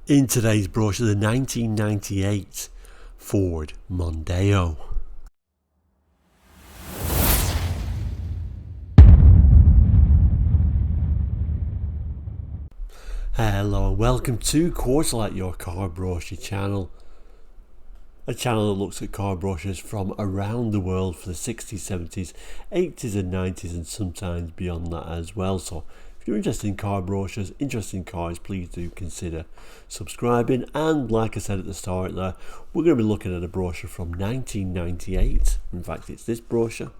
In today's brochure, the 1998 Ford Mondeo. Hello and welcome to Quarterlight, your car brochure channel. A channel that looks at car brochures from around the world for the 60s, 70s, 80s and 90s and sometimes beyond that as well. So if you're interested in car brochures, interested in cars, please do consider subscribing. And like I said at the start there, we're going to be looking at a brochure from 1998. In fact, it's this brochure,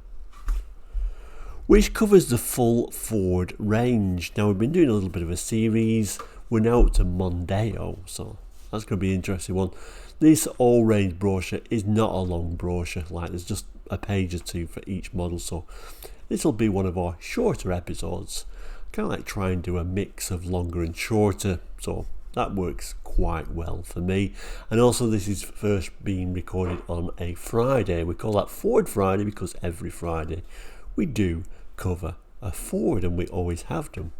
which covers the full Ford range. Now, we've been doing a little bit of a series. We're now up to Mondeo, so that's going to be an interesting one. This all-range brochure is not a long brochure, like there's just a page or two for each model, so this will be one of our shorter episodes. Kind of like try and do a mix of longer and shorter, so that works quite well for me. And also this is first being recorded on a Friday. We call that Ford Friday because every Friday we do cover a Ford, and we always have done.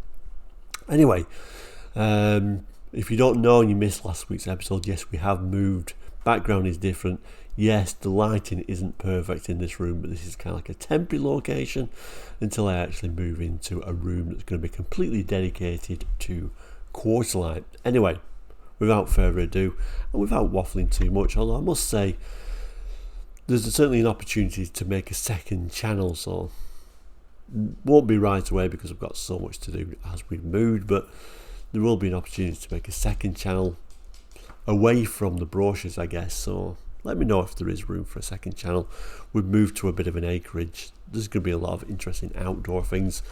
Anyway, if you don't know and you missed last week's episode, yes, we have moved. Background is different. Yes, the lighting isn't perfect in this room, but this is kind of like a temporary location until I actually move into a room that's going to be completely dedicated to Quarterlight. Anyway, without further ado, and without waffling too much, although I must say there's certainly an opportunity to make a second channel, so won't be right away because I've got so much to do as we've moved, but there will be an opportunity to make a second channel away from the brochures, I guess. So let me know if there is room for a second channel. We've moved to a bit of an acreage. There's going to be a lot of interesting outdoor things,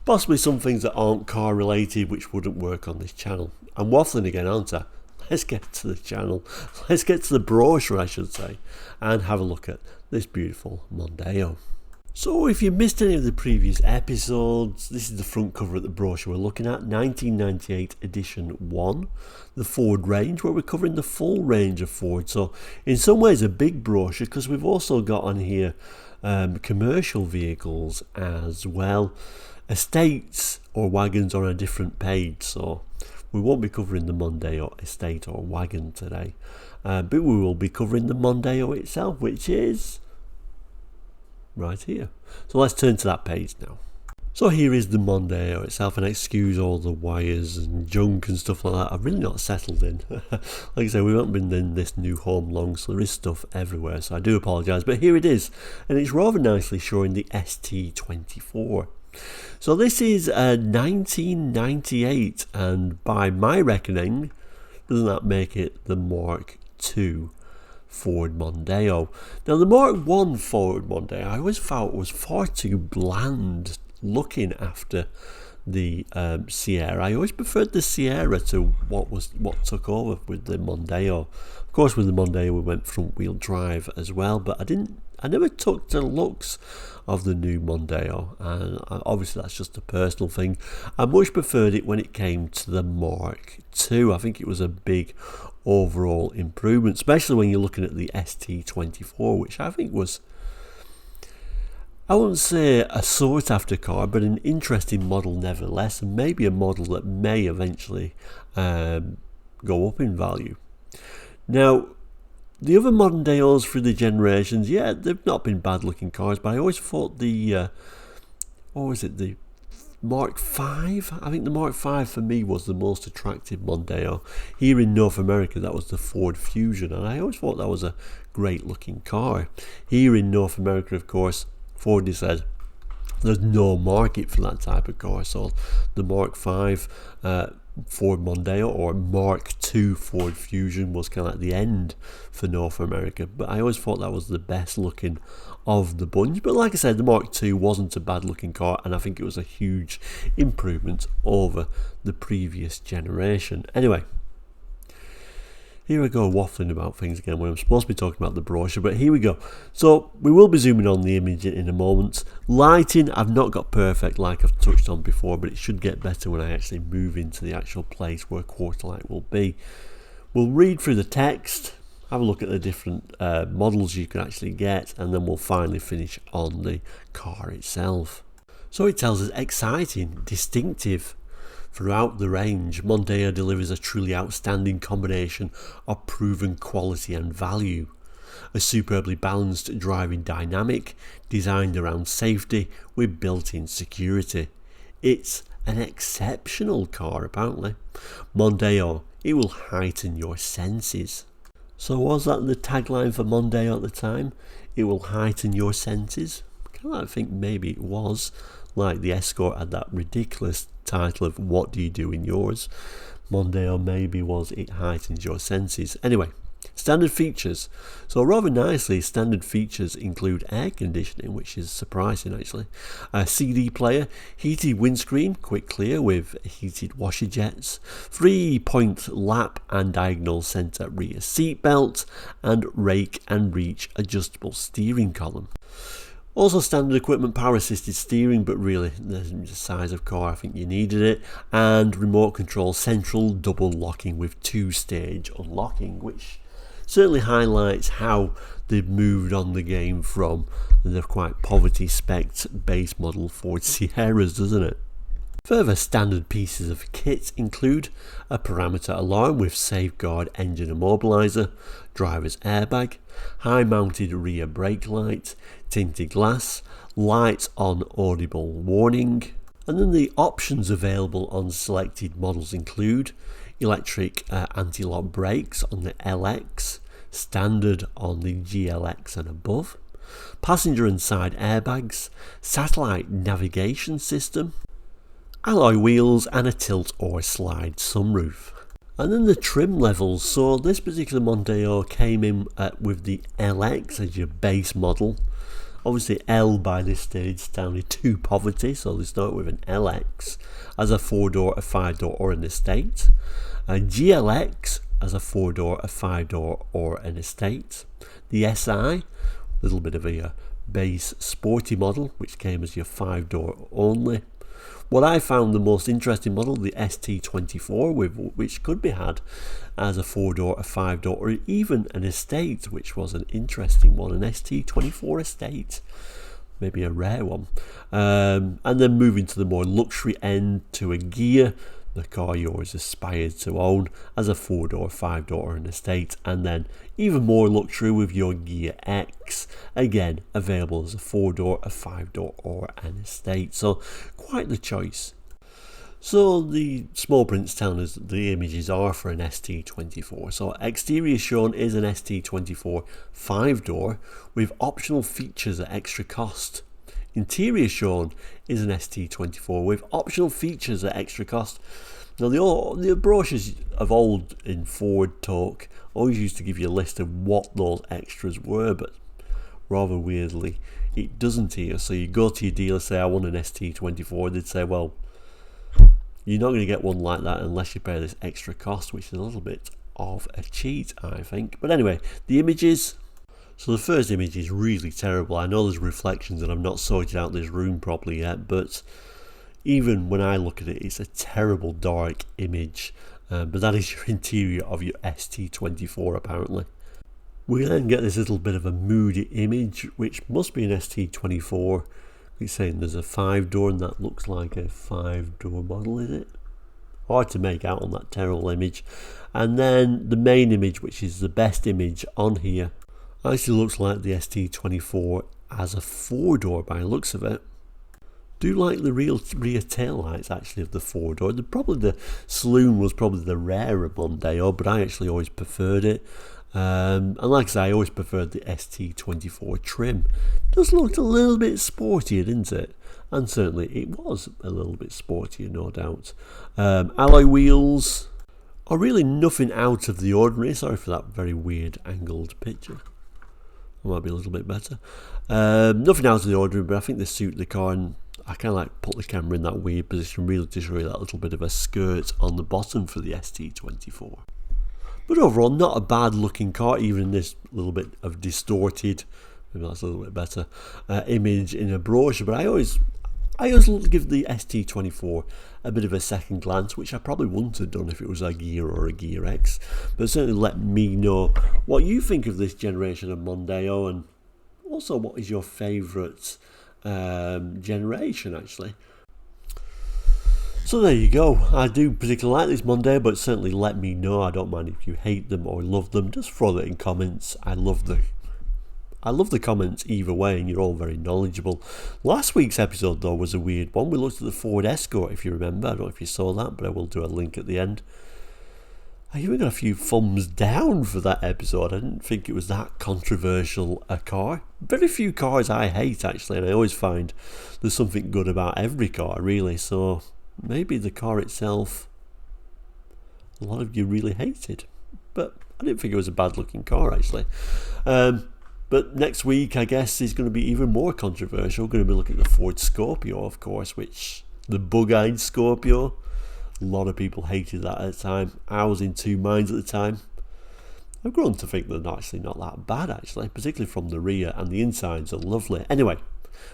possibly some things that aren't car related, which wouldn't work on this channel. I'm waffling again, aren't I? Let's get to the channel. Let's get to the brochure, I should say, and have a look at this beautiful Mondeo. So if you missed any of the previous episodes, this is the front cover of the brochure we're looking at, 1998 edition 1, the Ford range, where we're covering the full range of Ford. So in some ways a big brochure because we've also got on here commercial vehicles as well. Estates or wagons are on a different page, so we won't be covering the Mondeo estate or wagon today, but we will be covering the Mondeo itself, which is right here. So let's turn to that page now. So here is the Mondeo itself, and excuse all the wires and junk and stuff like that. I've really not settled in. Like I say, we haven't been in this new home long, so there is stuff everywhere, so I do apologise, but here it is, and it's rather nicely showing the ST24. So this is 1998, and by my reckoning, doesn't that make it the Mark II Ford Mondeo? Now the Mark I Ford Mondeo I always felt was far too bland looking after the Sierra. I always preferred the Sierra to what took over with the Mondeo. Of course, with the Mondeo we went front wheel drive as well, but I never took to the looks of the new Mondeo, and obviously that's just a personal thing. I much preferred it when it came to the Mark II. I think it was a big overall improvement, especially when you're looking at the ST24, which I think was, I wouldn't say a sought after car, but an interesting model nevertheless, and maybe a model that may eventually go up in value. Now, the other Mondeos through the generations, yeah, they've not been bad looking cars, but I always thought the the Mark V? I think the Mark V for me was the most attractive Mondeo. Here in North America, that was the Ford Fusion, and I always thought that was a great looking car. Here in North America, of course, Ford has said there's no market for that type of car, so the Mark V Ford Mondeo or Mark II Ford Fusion was kind of at the end for North America, but I always thought that was the best looking of the bunch. But like I said, the Mark II wasn't a bad looking car, and I think it was a huge improvement over the previous generation. Anyway, here I go waffling about things again when I'm supposed to be talking about the brochure, but here we go. So we will be zooming on the image in a moment. Lighting I've not got perfect like I've touched on before, but it should get better when I actually move into the actual place where Quarterlight will be. We'll read through the text, have a look at the different models you can actually get, and then we'll finally finish on the car itself. So it tells us exciting, distinctive, Throughout the range, Mondeo delivers a truly outstanding combination of proven quality and value. A superbly balanced driving dynamic designed around safety with built-in security. It's an exceptional car apparently. Mondeo, it will heighten your senses. So was that the tagline for Mondeo at the time? It will heighten your senses? I think maybe it was. Like the Escort had that ridiculous title of What Do You Do in Yours? Mondeo maybe was It Heightens Your Senses. Anyway, standard features. So rather nicely, standard features include air conditioning, which is surprising actually. A CD player, heated windscreen, quick clear with heated washer jets, 3-point lap and diagonal centre rear seat belt, and rake and reach adjustable steering column. Also standard equipment, power assisted steering, but really the size of car I think you needed it, and remote control central double locking with 2-stage unlocking, which certainly highlights how they've moved on the game from the quite poverty spec'd base model Ford Sierras, doesn't it? Further standard pieces of kit include a parameter alarm with safeguard engine immobiliser, driver's airbag, high mounted rear brake light, tinted glass, lights on audible warning, and then the options available on selected models include electric anti-lock brakes on the LX, standard on the GLX and above, passenger and side airbags, satellite navigation system, alloy wheels and a tilt or slide sunroof. And then the trim levels, so this particular Mondeo came in with the LX as your base model. Obviously L by this stage sounded too poverty, so they start with an LX as a 4-door, a 5-door or an estate. A GLX as a 4-door, a 5-door or an estate. The SI, a little bit of a base sporty model, which came as your 5-door only. What I found the most interesting model, the ST24, which could be had as a 4-door, a 5-door, or even an estate, which was an interesting one, an ST24 estate, maybe a rare one. And then moving to the more luxury end to a Ghia, the car you always aspired to own, as a 4-door, 5-door, or an estate, and then even more luxury with your Ghia X, again available as a 4-door, a 5-door, or an estate. So quite the choice. So the small print's telling us that the images are for an ST24. So exterior shown is an ST24 5-door with optional features at extra cost. Interior shown is an ST24 with optional features at extra cost. Now the brochures of old in Ford talk always used to give you a list of what those extras were, but rather weirdly it doesn't here. So you go to your dealer, say I want an ST24, they'd say, well, you're not going to get one like that unless you pay this extra cost, which is a little bit of a cheat, I think. But anyway, the images. So the first image is really terrible. I know there's reflections and I've not sorted out this room properly yet, but even when I look at it, it's a terrible dark image. But that is your interior of your ST24 apparently. We then get this little bit of a moody image, which must be an ST24. It's saying there's a 5-door and that looks like a 5-door model, is it? Hard to make out on that terrible image. And then the main image, which is the best image on here, actually looks like the ST24 as a 4-door by the looks of it. Do like the rear tail lights actually of the 4-door. The saloon was probably the rarer Mondeo, but I actually always preferred it. And like I say, I always preferred the ST24 trim. It does look a little bit sportier, didn't it? And certainly it was a little bit sportier, no doubt. Alloy wheels are really nothing out of the ordinary. Sorry for that very weird angled picture. That might be a little bit better. Nothing out of the ordinary, but I think they suit the car, and I kind of like put the camera in that weird position really to show you that little bit of a skirt on the bottom for the ST24. But overall, not a bad looking car, even in this little bit of distorted, maybe that's a little bit better, image in a brochure. But I always give the ST24 a bit of a second glance, which I probably wouldn't have done if it was a Ghia or a Ghia X. But certainly let me know what you think of this generation of Mondeo, and also what is your favourite generation actually. So there you go. I do particularly like this Mondeo, but certainly let me know. I don't mind if you hate them or love them. Just throw that in comments. I love the comments either way, and you're all very knowledgeable. Last week's episode, though, was a weird one. We looked at the Ford Escort, if you remember. I don't know if you saw that, but I will do a link at the end. I even got a few thumbs down for that episode. I didn't think it was that controversial a car. Very few cars I hate, actually, and I always find there's something good about every car, really. So maybe the car itself, a lot of you really hated. But I didn't think it was a bad-looking car, actually. But next week, I guess, is going to be even more controversial. We're going to be looking at the Ford Scorpio, of course, which the bug-eyed Scorpio. A lot of people hated that at the time. I was in two minds at the time. I've grown to think they're actually not that bad, actually, particularly from the rear, and the insides are lovely. Anyway,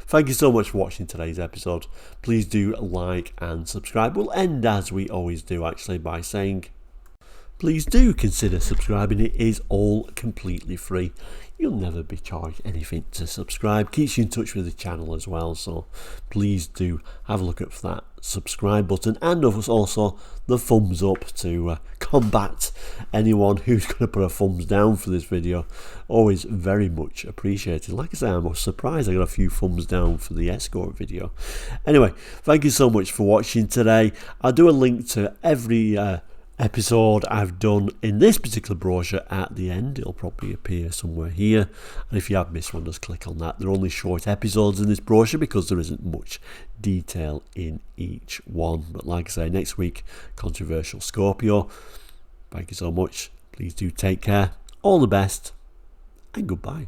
thank you so much for watching today's episode. Please do like and subscribe. We'll end, as we always do, actually, by saying please do consider subscribing. It is all completely free. You'll never be charged anything to subscribe. Keeps you in touch with the channel as well, so please do have a look at that subscribe button, and also the thumbs up to combat anyone who's going to put a thumbs down for this video. Always very much appreciated. Like I say, I'm surprised I got a few thumbs down for the Escort video. Anyway, thank you so much for watching today. I'll do a link to every episode I've done in this particular brochure at the end. It'll probably appear somewhere here, and if you have missed one, just click on that. They're only short episodes in this brochure because there isn't much detail in each one. But like I say, next week, controversial Scorpio. Thank you so much. Please do take care. All the best, and goodbye.